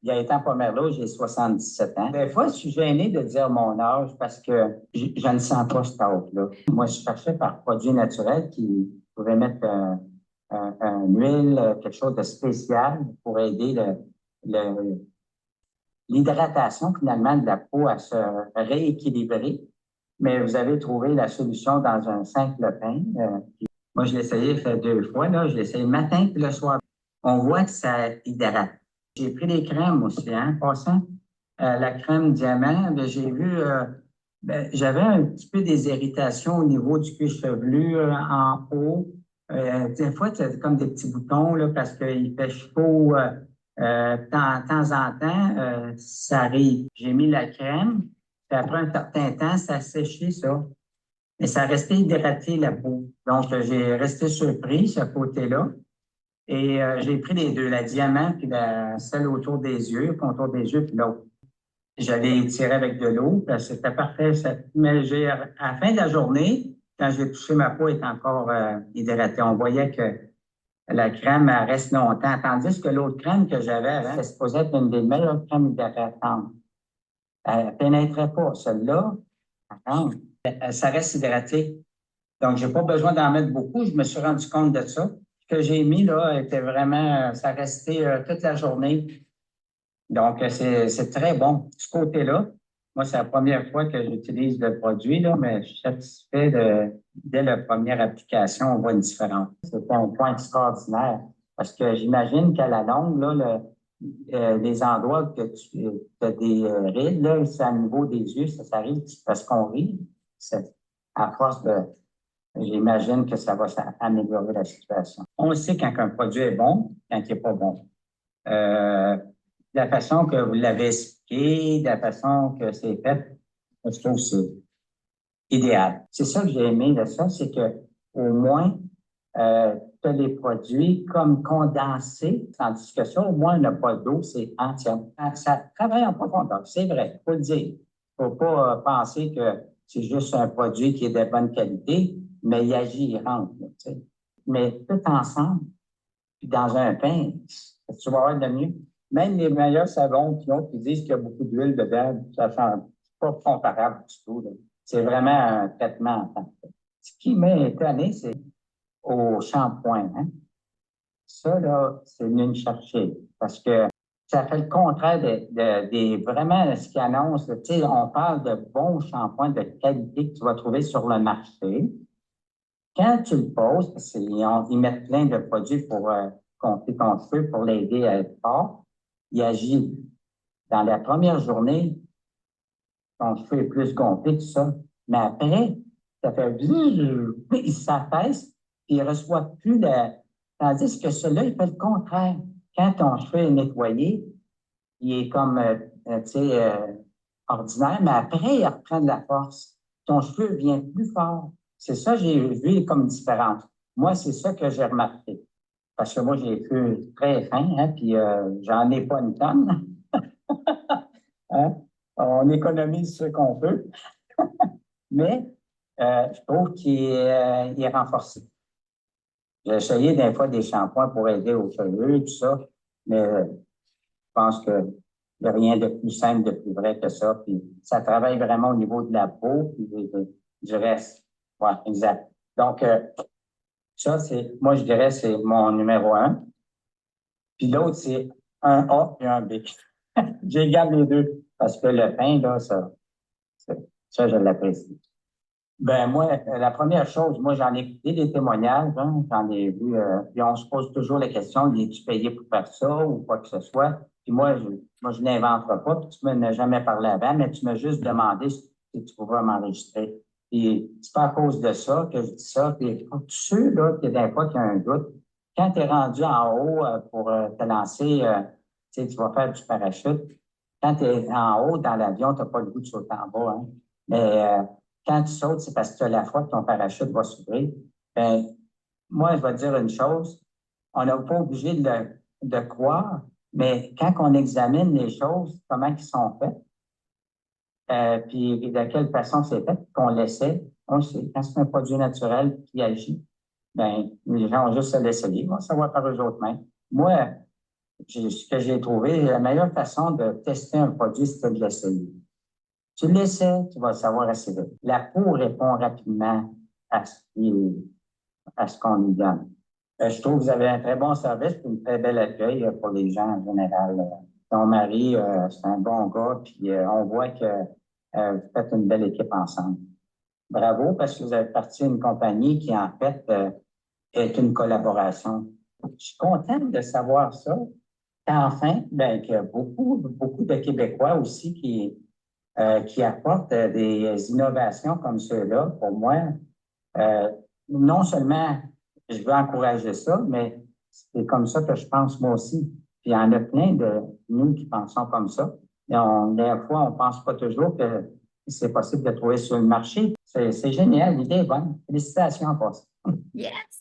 Gaëtan Pomerleau, j'ai 77 ans. Des fois, je suis gêné de dire mon âge parce que je ne sens pas cet âge-là. Moi, je cherchais par produits naturels qui pouvaient mettre une huile, quelque chose de spécial pour aider l'hydratation finalement de la peau à se rééquilibrer. Mais vous avez trouvé la solution dans un simple pain. Moi, je l'ai essayé, fait 2 fois. Là. Je l'ai essayé le matin et le soir. On voit que ça hydrate. J'ai pris des crèmes aussi, hein, en passant. La crème diamant, ben, j'ai vu, j'avais un petit peu des irritations au niveau du cuir chevelu en haut. Des fois, tu as comme des petits boutons là, parce qu'il fait chaud de temps en temps, ça arrive. J'ai mis la crème, puis après un certain temps, ça a séché ça. Mais ça restait hydraté la peau. Donc, j'ai resté surpris, ce côté-là. Et j'ai pris les deux, la diamant puis celle autour des yeux, contour des yeux, puis l'autre. J'allais tirer avec de l'eau, c'était parfait. Mais à la fin de la journée, quand j'ai touché ma peau, elle était encore hydratée. On voyait que la crème elle reste longtemps, tandis que l'autre crème que j'avais avant, c'était supposé être une des meilleures crèmes hydratantes. Elle ne pénétrait pas. Celle-là, attends, ça reste hydraté. Donc, j'ai pas besoin d'en mettre beaucoup. Je me suis rendu compte de ça. Ce que j'ai mis, là, était vraiment, ça restait toute la journée. Donc, c'est très bon. Ce côté-là, moi, c'est la première fois que j'utilise le produit, là, mais je suis satisfait dès la première application, on voit une différence. C'est un point extraordinaire parce que j'imagine qu'à la longue, là, les endroits que tu as des rides, là, c'est à niveau des yeux, ça arrive parce qu'on rit. À force de j'imagine que ça va améliorer la situation. On sait quand un produit est bon, quand il n'est pas bon. La façon que vous l'avez expliqué, la façon que c'est fait, je trouve que c'est idéal. C'est ça que j'ai aimé de ça, c'est que au moins, tu as les produits comme condensés, tandis que ça, au moins, il n'y a pas d'eau, c'est entière. Ça travaille en profondeur, c'est vrai, il faut le dire. Il ne faut pas penser que c'est juste un produit qui est de bonne qualité, mais il agit, il rentre. Là, tu sais. Mais tout ensemble, puis dans un pain, tu vas avoir de mieux. Même les meilleurs savons qui disent qu'il y a beaucoup d'huile dedans, ça ne pas comparable du tout. C'est vraiment un traitement en tant que tel. Ce qui m'a étonné, c'est au shampoing. Hein? Ça, là, c'est venu me chercher parce que ça fait le contraire des vraiment ce qu'ils annoncent. Tu sais, on parle de bons shampoings de qualité que tu vas trouver sur le marché. Quand tu le poses, parce qu'ils mettent plein de produits pour gonfler ton cheveu, pour l'aider à être fort, il agit. Dans la première journée, ton cheveu est plus gonflé, tout ça. Mais après, ça fait il s'affaisse, puis il ne reçoit plus de. Tandis que celui-là, il fait le contraire. Quand ton cheveu est nettoyé, il est comme, tu sais, ordinaire, mais après, il reprend de la force. Ton cheveu vient plus fort. C'est ça que j'ai vu comme différence. Moi, c'est ça que j'ai remarqué. Parce que moi, j'ai les cheveux très fins, hein, puis j'en ai pas une tonne. Hein? On économise ce qu'on peut, mais je trouve qu'il est renforcé. J'ai essayé des fois des shampoings pour aider aux cheveux, tout ça, mais je pense qu'il n'y a rien de plus simple, de plus vrai que ça. Puis ça travaille vraiment au niveau de la peau puis du reste. Oui, exact. Donc, ça, moi, je dirais, c'est mon numéro un. Puis l'autre, c'est un A et un B. J'ai gardé les deux parce que le pain, là, ça je l'apprécie. Ben moi, la première chose, moi, j'en ai écouté des témoignages, hein, j'en ai vu, puis on se pose toujours la question, es-tu payé pour faire ça ou quoi que ce soit? Puis moi, je n'inventerai pas, puis tu ne m'as jamais parlé avant, mais tu m'as juste demandé si tu pouvais m'enregistrer. Puis c'est pas à cause de ça que je dis ça. Puis tous ceux là, qui des fois qui ont un doute, quand tu es rendu en haut pour te lancer, tu sais, tu vas faire du parachute. Quand tu es en haut dans l'avion, tu n'as pas le goût de sauter en bas. Hein? Mais quand tu sautes, c'est parce que tu as la foi que ton parachute va s'ouvrir. Ben, moi, je vais te dire une chose. On n'est pas obligé de croire, mais quand on examine les choses, comment ils sont faites, puis de quelle façon c'est fait, qu'on l'essaie, on le sait. Quand c'est un produit naturel qui agit, ben, les gens ont juste à l'essayer. Ils vont savoir par eux autres mêmes. Moi, Ce que j'ai trouvé, la meilleure façon de tester un produit, c'était de l'essayer. Tu l'essaies, tu vas le savoir assez vite. La peau répond rapidement à ce qu'on lui donne. Je trouve que vous avez un très bon service et un très bel accueil pour les gens en général. Ton mari, c'est un bon gars, puis on voit que vous faites une belle équipe ensemble. Bravo, parce que vous avez parti d'une compagnie qui, en fait, est une collaboration. Je suis contente de savoir ça. Qu'enfin, ben, qu'il y a beaucoup de Québécois aussi qui apportent des innovations comme ceux-là. Pour moi, euh, non seulement je veux encourager ça, mais c'est comme ça que je pense moi aussi. Puis il y en a plein de nous qui pensons comme ça. Et des fois, on ne pense pas toujours que c'est possible de trouver sur le marché. C'est génial, l'idée est bonne. Félicitations pour ça. Yes!